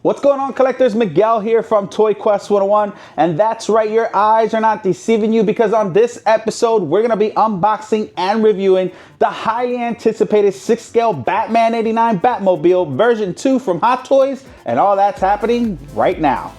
What's going on, collectors? Miguel here from Toy Quest 101, and that's right, your eyes are not deceiving you, because on this episode we're going to be unboxing and reviewing the highly anticipated 6-scale Batman 89 Batmobile version 2 from Hot Toys, and all that's happening right now.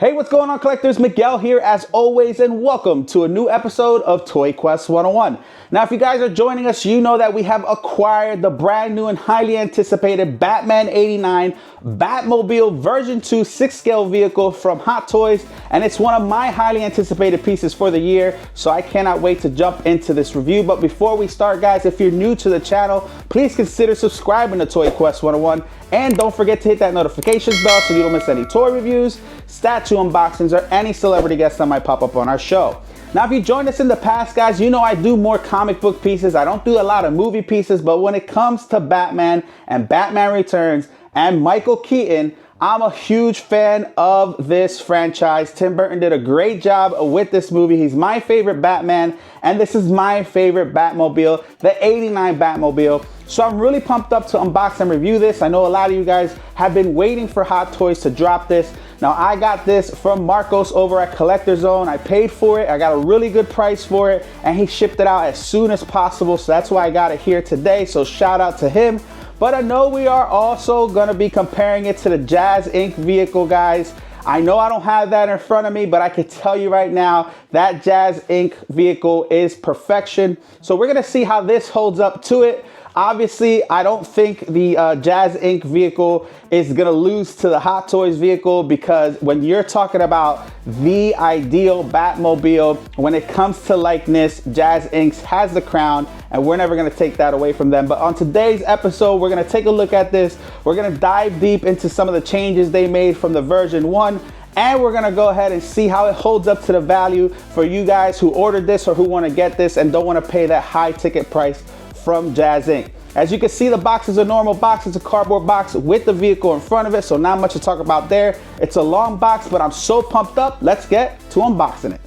Hey, what's going on, collectors? Miguel here as always, and welcome to a new episode of Toy Quest 101. Now, if you guys are joining us, you know that we have acquired the brand new and highly anticipated Batman 89 Batmobile version 2 6-scale vehicle from Hot Toys, and it's one of my highly anticipated pieces for the year, so I cannot wait to jump into this review. But before we start, guys, if you're new to the channel, please consider subscribing to Toy Quest 101, and don't forget to hit that notifications bell so you don't miss any toy reviews, statue unboxings, or any celebrity guests that might pop up on our show. Now, if you joined us in the past, guys, you know I do more comic book pieces. I don't do a lot of movie pieces, but when it comes to Batman and Batman Returns and Michael Keaton, I'm a huge fan of this franchise. Tim Burton did a great job with this movie. He's my favorite Batman, and this is my favorite Batmobile, the 89 Batmobile. So I'm really pumped up to unbox and review this. I know a lot of you guys have been waiting for Hot Toys to drop this. Now, I got this from Marcos over at Collector Zone. I paid for it. I got a really good price for it, and he shipped it out as soon as possible. So that's why I got it here today. So shout out to him. But I know we are also going to be comparing it to the Jazz Inc. vehicle, guys. I know I don't have that in front of me, but I can tell you right now that Jazz Inc. vehicle is perfection. So we're going to see how this holds up to it. Obviously, I don't think the Jazz Inc. vehicle is going to lose to the Hot Toys vehicle, because when you're talking about the ideal Batmobile, when it comes to likeness, Jazz Inc. has the crown, and we're never going to take that away from them. But on today's episode, we're going to take a look at this. We're going to dive deep into some of the changes they made from the version 1. And we're gonna go ahead and see how it holds up to the value for you guys who ordered this or who wanna get this and don't wanna pay that high ticket price from Jazz Inc. As you can see, the box is a normal box. It's a cardboard box with the vehicle in front of it, so not much to talk about there. It's a long box, but I'm so pumped up. Let's get to unboxing it.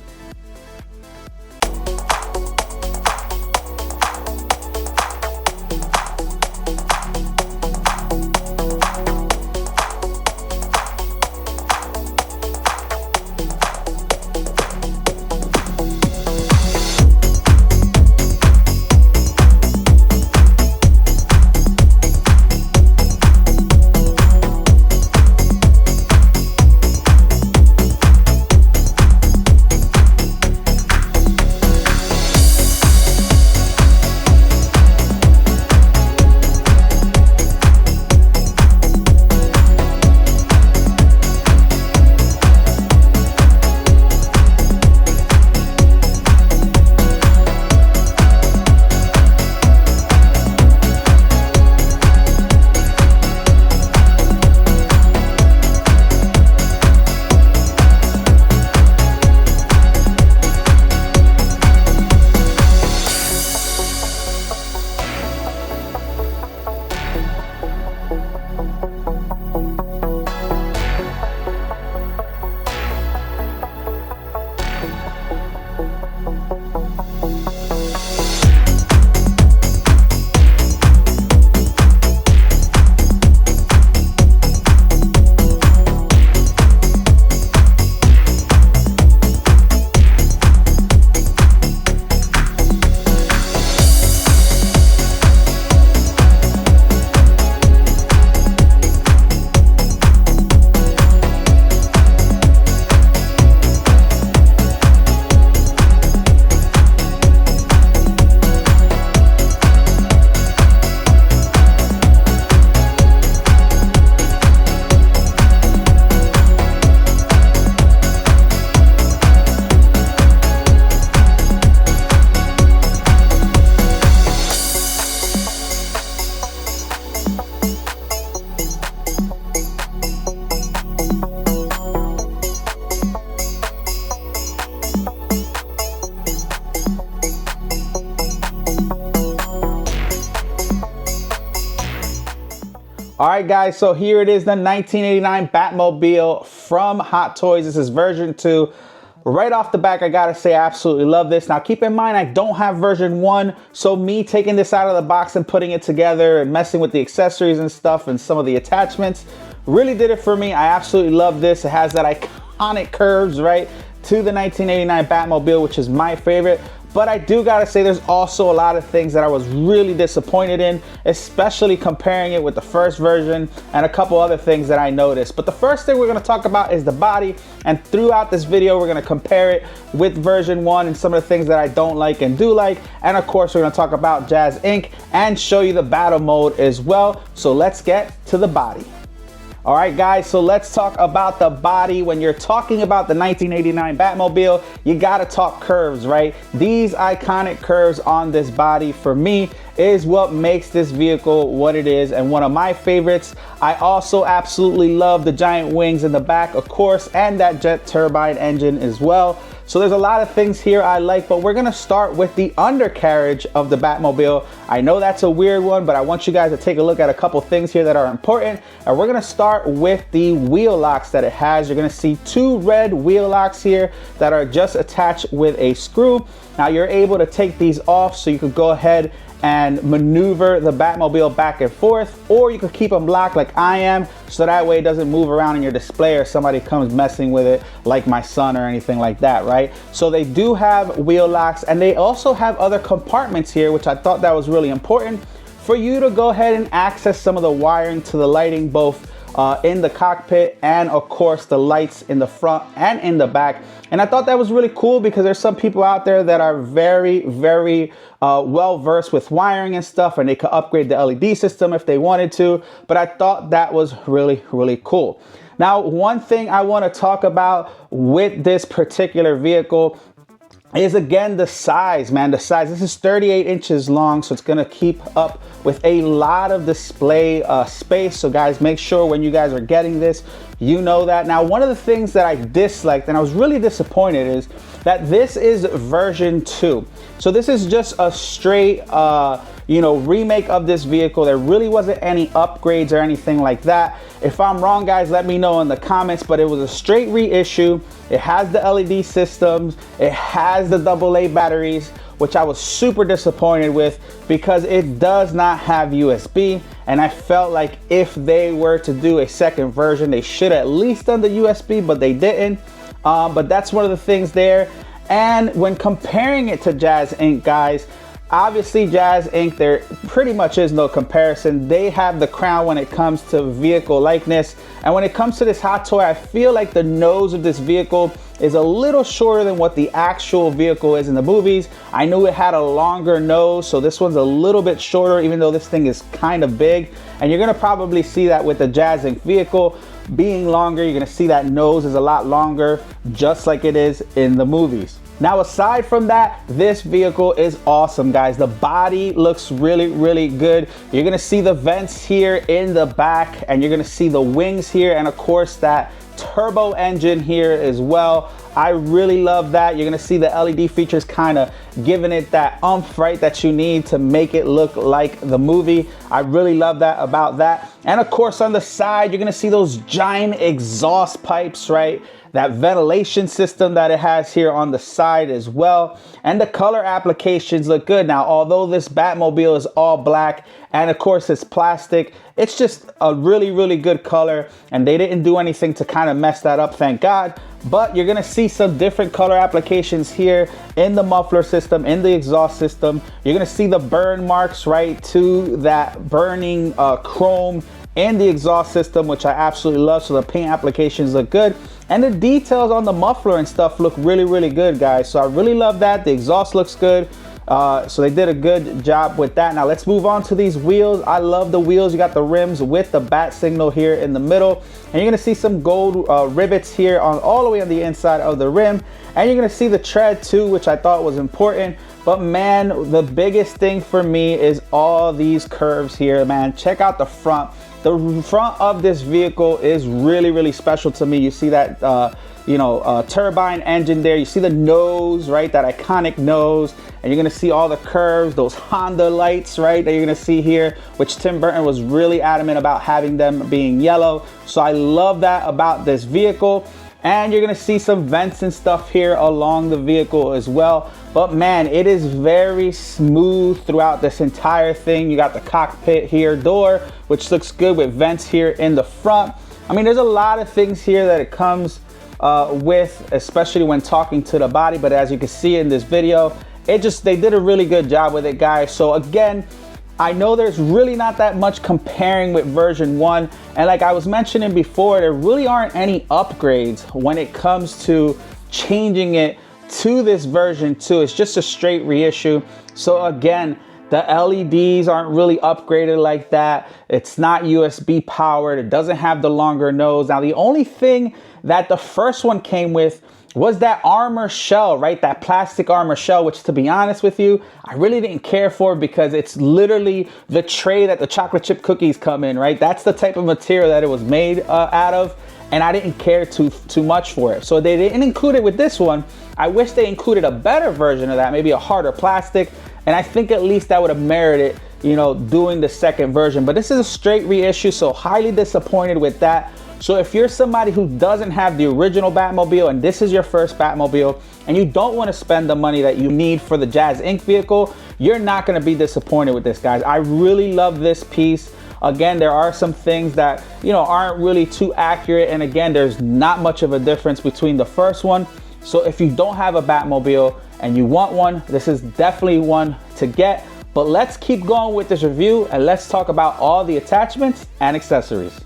All right, guys, so here it is, the 1989 Batmobile from Hot Toys. This is version 2. Right off the back, I gotta say, I absolutely love this. Now, keep in mind, I don't have version 1, so me taking this out of the box and putting it together and messing with the accessories and stuff and some of the attachments really did it for me. I absolutely love this. It has that iconic curves, right, to the 1989 Batmobile, which is my favorite. But I do gotta say, there's also a lot of things that I was really disappointed in, especially comparing it with the first version and a couple other things that I noticed. But the first thing we're gonna talk about is the body, and throughout this video, we're gonna compare it with version 1 and some of the things that I don't like and do like. And of course, we're gonna talk about Jazz Inc. and show you the battle mode as well. So let's get to the body. All right, guys, so let's talk about the body. When you're talking about the 1989 Batmobile, you gotta talk curves, right? These iconic curves on this body, for me, is what makes this vehicle what it is and one of my favorites. I also absolutely love the giant wings in the back, of course, and that jet turbine engine as well. So there's a lot of things here I like, but we're gonna start with the undercarriage of the Batmobile. I know that's a weird one, but I want you guys to take a look at a couple things here that are important. And we're gonna start with the wheel locks that it has. You're gonna see 2 red wheel locks here that are just attached with a screw. Now you're able to take these off so you could go ahead and maneuver the Batmobile back and forth, or you could keep them locked like I am, so that way it doesn't move around in your display or somebody comes messing with it like my son or anything like that, right? So they do have wheel locks, and they also have other compartments here, which I thought that was really important for you to go ahead and access some of the wiring to the lighting, both in the cockpit and of course the lights in the front and in the back. And I thought that was really cool because there's some people out there that are very well versed with wiring and stuff, and they could upgrade the LED system if they wanted to. But I thought that was really cool. Now, one thing I want to talk about with this particular vehicle is, again, the size, man. The size. This is 38 inches long, so it's gonna keep up with a lot of display space. So guys, make sure when you guys are getting this, you know that. Now, one of the things that I disliked and I was really disappointed is that this is version 2. So this is just a straight remake of this vehicle. There really wasn't any upgrades or anything like that. If I'm wrong, guys, let me know in the comments, but it was a straight reissue. It has the LED systems, it has the AA batteries, which I was super disappointed with because it does not have USB. And I felt like if they were to do a second version, they should at least done the USB, but they didn't. But that's one of the things there. And when comparing it to Jazz Inc., guys, obviously Jazz Inc., there pretty much is no comparison. They have the crown when it comes to vehicle likeness. And when it comes to this Hot Toy, I feel like the nose of this vehicle is a little shorter than what the actual vehicle is in the movies. I knew it had a longer nose, so this one's a little bit shorter, even though this thing is kind of big. And you're gonna probably see that with the Jazz Inc. vehicle being longer. You're gonna see that nose is a lot longer, just like it is in the movies. Now, aside from that, this vehicle is awesome, guys. The body looks really good. You're gonna see the vents here in the back, and you're gonna see the wings here, and of course that turbo engine here as well. I really love that. You're gonna see the LED features kind of giving it that oomph, right, that you need to make it look like the movie. I really love that about that. And of course, on the side, you're gonna see those giant exhaust pipes, right? That ventilation system that it has here on the side as well. And the color applications look good. Now, although this Batmobile is all black and of course it's plastic, it's just a really good color, and they didn't do anything to kind of mess that up, thank God. But you're gonna see some different color applications here in the muffler system, in the exhaust system. You're gonna see the burn marks, right, to that burning chrome in the exhaust system, which I absolutely love. So the paint applications look good. And the details on the muffler and stuff look really good, guys. So I really love that. The exhaust looks good. So they did a good job with that. Now let's move on to these wheels. I love the wheels. You got the rims with the bat signal here in the middle. And you're gonna see some gold rivets here on all the way on the inside of the rim. And you're gonna see the tread too, which I thought was important. But man, the biggest thing for me is all these curves here, man. Check out the front. The front of this vehicle is really special to me. You see that turbine engine there. You see the nose, right? That iconic nose. And you're gonna see all the curves, those Honda lights, right? That you're gonna see here, which Tim Burton was really adamant about having them being yellow. So I love that about this vehicle. And you're gonna see some vents and stuff here along the vehicle as well. But man, it is very smooth throughout this entire thing. You got the cockpit here door, which looks good with vents here in the front. I mean, there's a lot of things here that it comes with, especially when talking to the body. But as you can see in this video, they did a really good job with it, guys. So again, I know there's really not that much comparing with version 1. And like I was mentioning before, there really aren't any upgrades when it comes to changing it to this version 2. It's just a straight reissue. So again, the LEDs aren't really upgraded like that. It's not USB powered. It doesn't have the longer nose. Now, the only thing that the first one came with was that armor shell, right? That plastic armor shell, which to be honest with you, I really didn't care for because it's literally the tray that the chocolate chip cookies come in, right? That's the type of material that it was made out of. And I didn't care too much for it. So they didn't include it with this one. I wish they included a better version of that, maybe a harder plastic. And I think at least that would have merited, doing the second version. But this is a straight reissue, so highly disappointed with that. So if you're somebody who doesn't have the original Batmobile and this is your first Batmobile and you don't want to spend the money that you need for the Jazz Inc. vehicle, you're not going to be disappointed with this, guys. I really love this piece. Again, there are some things that, aren't really too accurate. And again, there's not much of a difference between the first one. So if you don't have a Batmobile and you want one, this is definitely one to get. But let's keep going with this review and let's talk about all the attachments and accessories.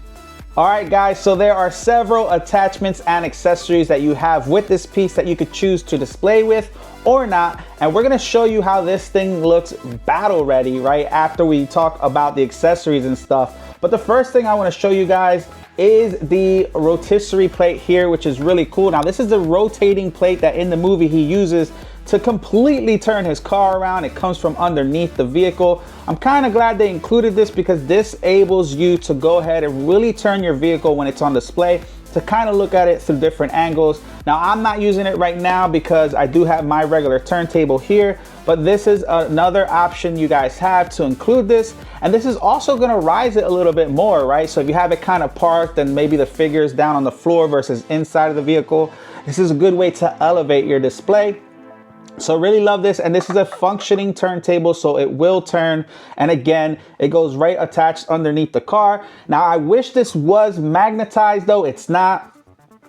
All right, guys, so there are several attachments and accessories that you have with this piece that you could choose to display with or not. And we're gonna show you how this thing looks battle ready, right? After we talk about the accessories and stuff. But the first thing I wanna show you guys is the rotisserie plate here, which is really cool. Now, this is the rotating plate that in the movie he uses to completely turn his car around. It comes from underneath the vehicle. I'm kind of glad they included this because this enables you to go ahead and really turn your vehicle when it's on display to kind of look at it through different angles. Now, I'm not using it right now because I do have my regular turntable here, but this is another option you guys have to include this. And this is also gonna rise it a little bit more, right? So if you have it kind of parked and maybe the figure's down on the floor versus inside of the vehicle, this is a good way to elevate your display. So really love this, and this is a functioning turntable, so it will turn. And again, it goes right attached underneath the car. Now, I wish this was magnetized though. It's not.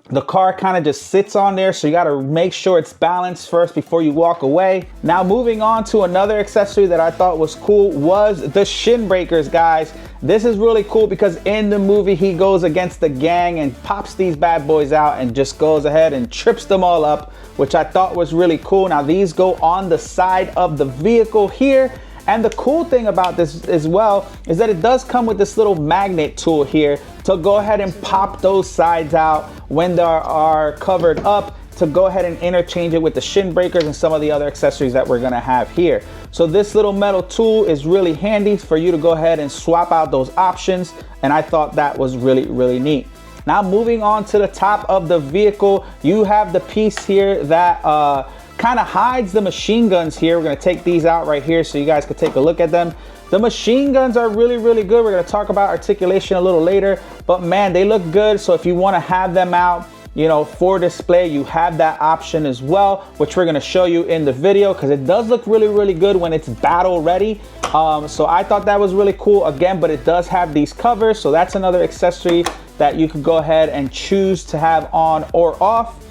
The car kind of just sits on there, so you got to make sure it's balanced first before you walk away. Now, moving on to another accessory that I thought was cool was the shin breakers, guys. This is really cool because in the movie he goes against the gang and pops these bad boys out and just goes ahead and trips them all up, which I thought was really cool. Now, these go on the side of the vehicle here. And the cool thing about this as well is that it does come with this little magnet tool here to go ahead and pop those sides out when they are covered up, to go ahead and interchange it with the shin breakers and some of the other accessories that we're gonna have here. So this little metal tool is really handy for you to go ahead and swap out those options. And I thought that was really, really neat. Now, moving on to the top of the vehicle, you have the piece here that kind of hides the machine guns here. We're gonna take these out right here so you guys can take a look at them. The machine guns are really, really good. We're gonna talk about articulation a little later, but man, they look good. So if you wanna have them out, for display, you have that option as well, which we're gonna show you in the video because it does look really, really good when it's battle ready. So I thought that was really cool again, but it does have these covers. So that's another accessory that you could go ahead and choose to have on or off.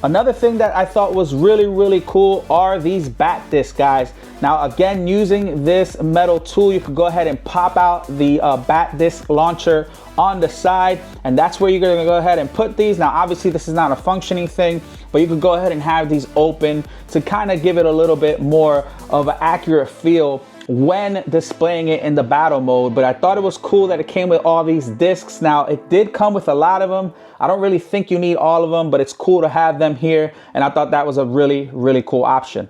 Another thing that I thought was really, really cool are these bat discs, guys. Now, again, using this metal tool, you could go ahead and pop out the bat disc launcher on the side, and that's where you're gonna go ahead and put these. Now, obviously, this is not a functioning thing, but you could go ahead and have these open to kind of give it a little bit more of an accurate feel when displaying it in the battle mode. But I thought it was cool that it came with all these discs. Now, it did come with a lot of them. I don't really think you need all of them, but it's cool to have them here. And I thought that was a really, really cool option.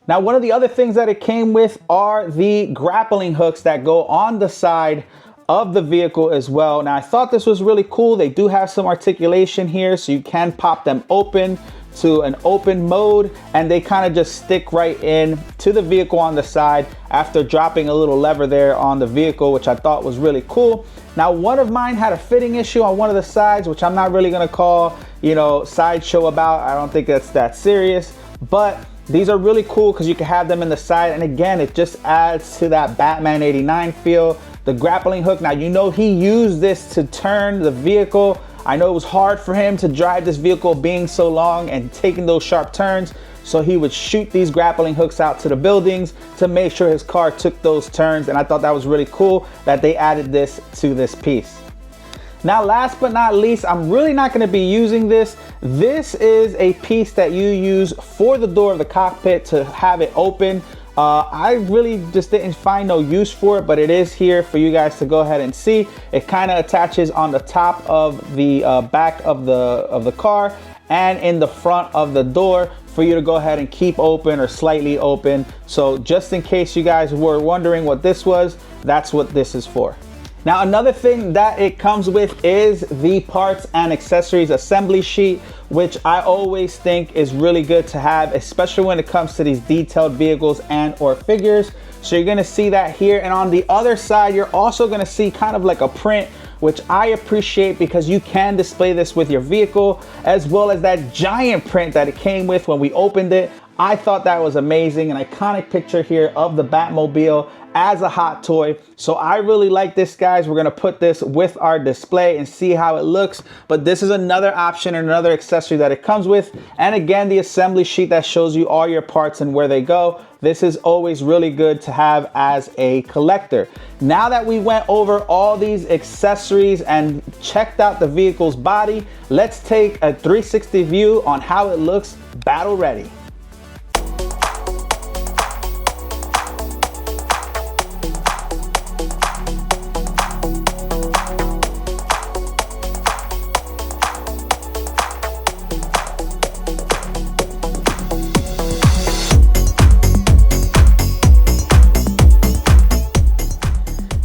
Now, one of the other things that it came with are the grappling hooks that go on the side of the vehicle as well. Now I thought this was really cool. They do have some articulation here, so you can pop them open to an open mode, and they kind of just stick right in to the vehicle on the side after dropping a little lever there on the vehicle, which I thought was really cool. Now one of mine had a fitting issue on one of the sides, which I'm not really gonna call, you know, sideshow about. I don't think that's that serious, but these are really cool because you can have them in the side, and again, it just adds to that Batman 89 feel. The grappling hook, now you know he used this to turn the vehicle. I know it was hard for him to drive this vehicle being so long and taking those sharp turns, so he would shoot these grappling hooks out to the buildings to make sure his car took those turns, and I thought that was really cool that they added this to this piece. Now last but not least, I'm really not going to be using this. This is a piece that you use for the door of the cockpit to have it open. I really just didn't find no use for it, but it is here for you guys to go ahead and see. It kind of attaches on the top of the back of the car and in the front of the door for you to go ahead and keep open or slightly open. So just in case you guys were wondering what this was, that's what this is for. Now another thing that it comes with is the parts and accessories assembly sheet, which I always think is really good to have, especially when it comes to these detailed vehicles and or figures. So you're gonna see that here, and on the other side you're also gonna see kind of like a print, which I appreciate because you can display this with your vehicle, as well as that giant print that it came with when we opened it. I thought that was amazing, an iconic picture here of the Batmobile as a hot toy. So I really like this, guys. We're gonna put this with our display and see how it looks, but this is another option and another accessory that it comes with. And again, the assembly sheet that shows you all your parts and where they go. This is always really good to have as a collector. Now that we went over all these accessories and checked out the vehicle's body, let's take a 360 view on how it looks battle ready.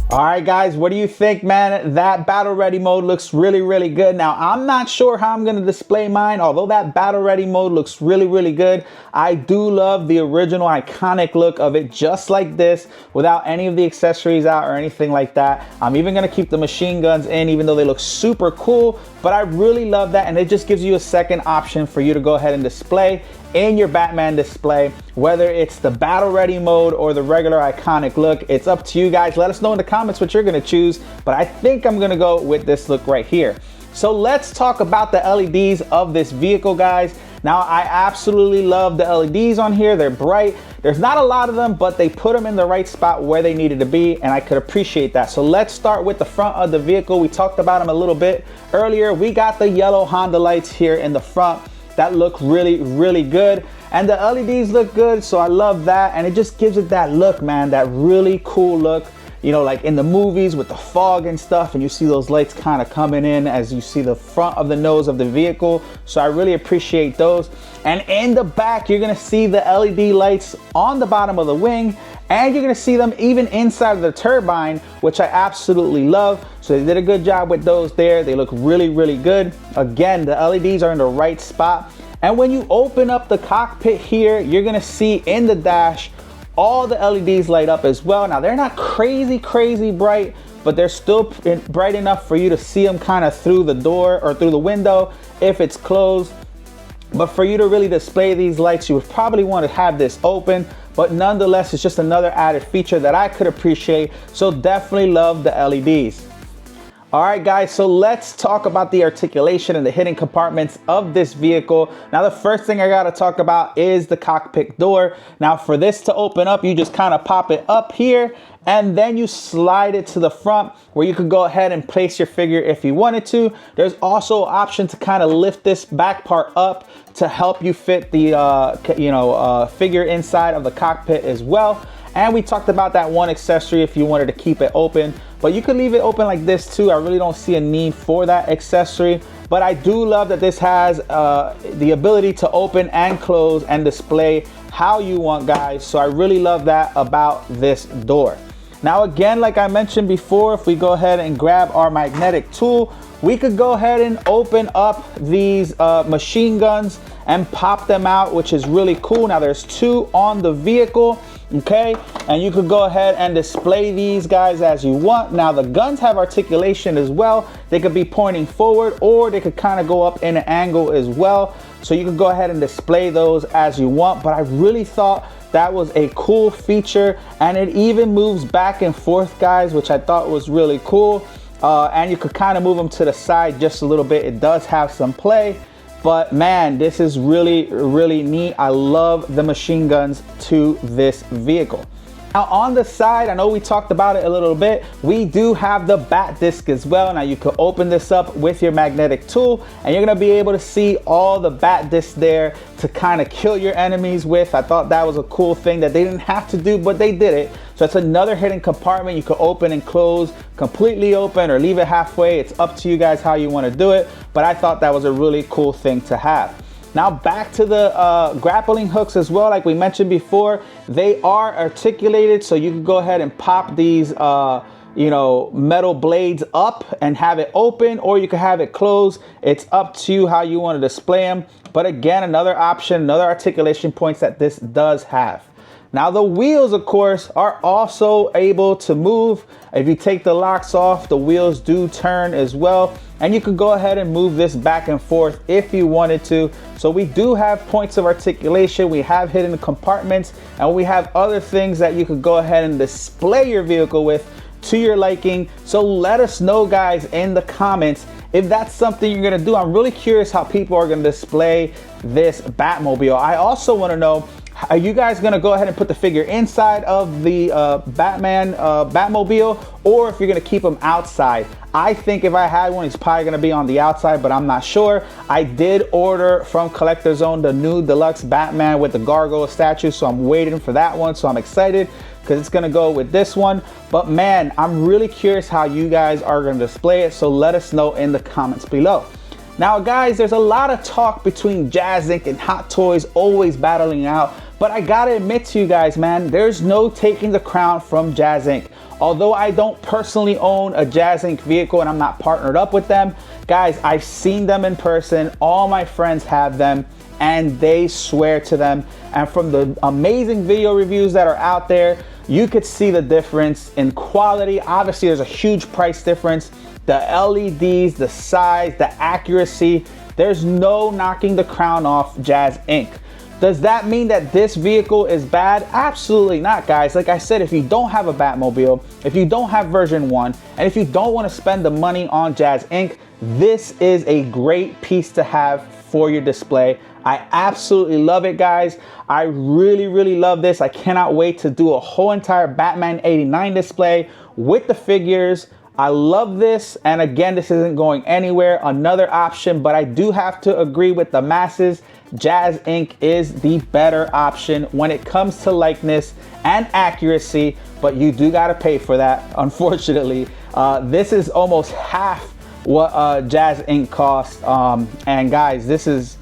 All right, guys, what do you think, man? That battle ready mode looks really, really good. Now, I'm not sure how I'm gonna display mine, although that battle ready mode looks really, really good. I do love the original iconic look of it, just like this, without any of the accessories out or anything like that. I'm even gonna keep the machine guns in, even though they look super cool, but I really love that, and it just gives you a second option for you to go ahead and display in your Batman display, whether it's the battle ready mode or the regular iconic look. It's up to you guys. Let us know in the comments what you're gonna choose, but I think I'm gonna go with this look right here. So let's talk about the LEDs of this vehicle, guys. Now, I absolutely love the LEDs on here. They're bright. There's not a lot of them, but they put them in the right spot where they needed to be, and I could appreciate that. So let's start with the front of the vehicle. We talked about them a little bit earlier. We got the yellow Honda lights here in the front that look really, really good. And the LEDs look good, so I love that. And it just gives it that look, man, that really cool look. You know, like in the movies with the fog and stuff, and you see those lights kind of coming in as you see the front of the nose of the vehicle. So I really appreciate those. And in the back, you're gonna see the LED lights on the bottom of the wing, and you're gonna see them even inside of the turbine, which I absolutely love. So they did a good job with those there. They look really, really good. Again, the LEDs are in the right spot. And when you open up the cockpit here, you're gonna see in the dash, all the LEDs light up as well. Now they're not crazy bright, but they're still bright enough for you to see them kind of through the door or through the window if it's closed. But for you to really display these lights, you would probably want to have this open, but nonetheless, it's just another added feature that I could appreciate. So definitely love the LEDs. All right, guys, so let's talk about the articulation and the hidden compartments of this vehicle. Now, the first thing I gotta talk about is the cockpit door. Now, for this to open up, you just kind of pop it up here, and then you slide it to the front where you could go ahead and place your figure if you wanted to. There's also an option to kind of lift this back part up to help you fit the figure inside of the cockpit as well. And we talked about that one accessory if you wanted to keep it open, but you could leave it open like this too. I really don't see a need for that accessory, but I do love that this has the ability to open and close and display how you want, guys. So I really love that about this door. Now again, like I mentioned before, if we go ahead and grab our magnetic tool, we could go ahead and open up these machine guns and pop them out, which is really cool. Now there's 2 on the vehicle, okay? And you could go ahead and display these guys as you want. Now the guns have articulation as well. They could be pointing forward, or they could kind of go up in an angle as well. So you can go ahead and display those as you want. But I really thought that was a cool feature, and it even moves back and forth, guys, which I thought was really cool. And you could kind of move them to the side just a little bit. It does have some play. But man, this is really, really neat. I love the machine guns to this vehicle. Now on the side, I know we talked about it a little bit, we do have the bat disc as well. Now you could open this up with your magnetic tool, and you're gonna be able to see all the bat discs there to kind of kill your enemies with. I thought that was a cool thing that they didn't have to do, but they did it. So it's another hidden compartment you could open and close, completely open or leave it halfway. It's up to you guys how you want to do it, but I thought that was a really cool thing to have. Now back to the grappling hooks as well. Like we mentioned before, they are articulated, so you can go ahead and pop these you know, metal blades up and have it open, or you can have it closed. It's up to you how you want to display them. But again, another option, another articulation points that this does have. Now the wheels, of course, are also able to move. If you take the locks off, the wheels do turn as well. And you could go ahead and move this back and forth if you wanted to. So we do have points of articulation. We have hidden compartments, and we have other things that you could go ahead and display your vehicle with to your liking. So let us know, guys, in the comments if that's something you're gonna do. I'm really curious how people are gonna display this Batmobile. I also wanna know, are you guys gonna go ahead and put the figure inside of the Batmobile, or if you're gonna keep them outside? I think if I had one, it's probably gonna be on the outside, but I'm not sure. I did order from Collector Zone the new deluxe Batman with the gargoyle statue, so I'm waiting for that one. So I'm excited because it's gonna go with this one. But man, I'm really curious how you guys are gonna display it, so let us know in the comments below. Now guys, there's a lot of talk between Jazz Inc. and Hot Toys always battling out, but I gotta admit to you guys, man, there's no taking the crown from Jazz Inc. Although I don't personally own a Jazz Inc. vehicle and I'm not partnered up with them, guys, I've seen them in person. All my friends have them and they swear to them. And from the amazing video reviews that are out there, you could see the difference in quality. Obviously, there's a huge price difference. The LEDs, the size, the accuracy, there's no knocking the crown off Jazz Inc. Does that mean that this vehicle is bad? Absolutely not, guys. Like I said, if you don't have a Batmobile, if you don't have version 1, and if you don't want to spend the money on Jazz Inc., this is a great piece to have for your display. I absolutely love it, guys. I really, really love this. I cannot wait to do a whole entire Batman 89 display with the figures. I love this, and again, this isn't going anywhere. Another option, but I do have to agree with the masses. Jazz Inc. is the better option when it comes to likeness and accuracy, but you do gotta pay for that, unfortunately. This is almost half what Jazz Inc. cost, and guys, this is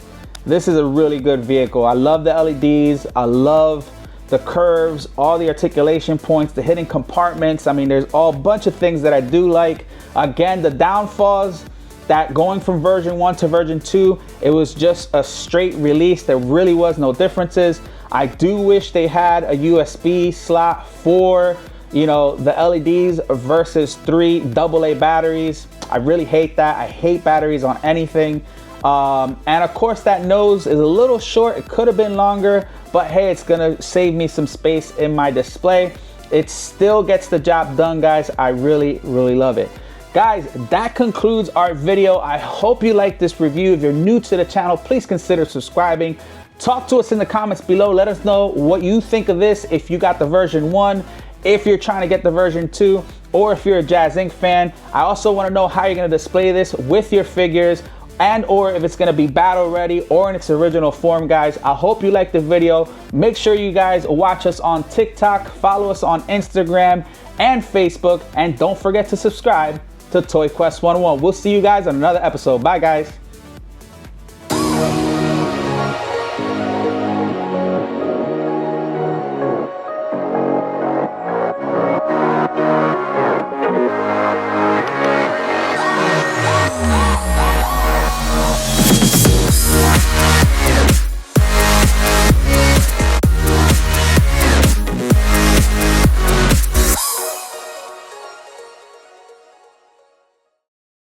a really good vehicle. I love the LEDs. I love the curves, all the articulation points, the hidden compartments. I mean, there's a bunch of things that I do like. Again, the downfalls, that going from version 1 to version 2, it was just a straight release. There really was no differences. I do wish they had a USB slot for, you know, the LEDs versus 3 AA batteries. I really hate that. I hate batteries on anything. And of course that nose is a little short. It could have been longer, but hey, it's gonna save me some space in my display. It still gets the job done, guys. I really, really love it. Guys, that concludes our video. I hope you liked this review. If you're new to the channel, please consider subscribing. Talk to us in the comments below. Let us know what you think of this. If you got the version 1, if you're trying to get the version 2, or if you're a Jazz Inc. fan. I also want to know how you're gonna display this with your figures, and or if it's gonna be battle ready or in its original form, guys. I hope you liked the video. Make sure you guys watch us on TikTok, follow us on Instagram and Facebook, and don't forget to subscribe to Toy Quest 101. We'll see you guys on another episode. Bye, guys.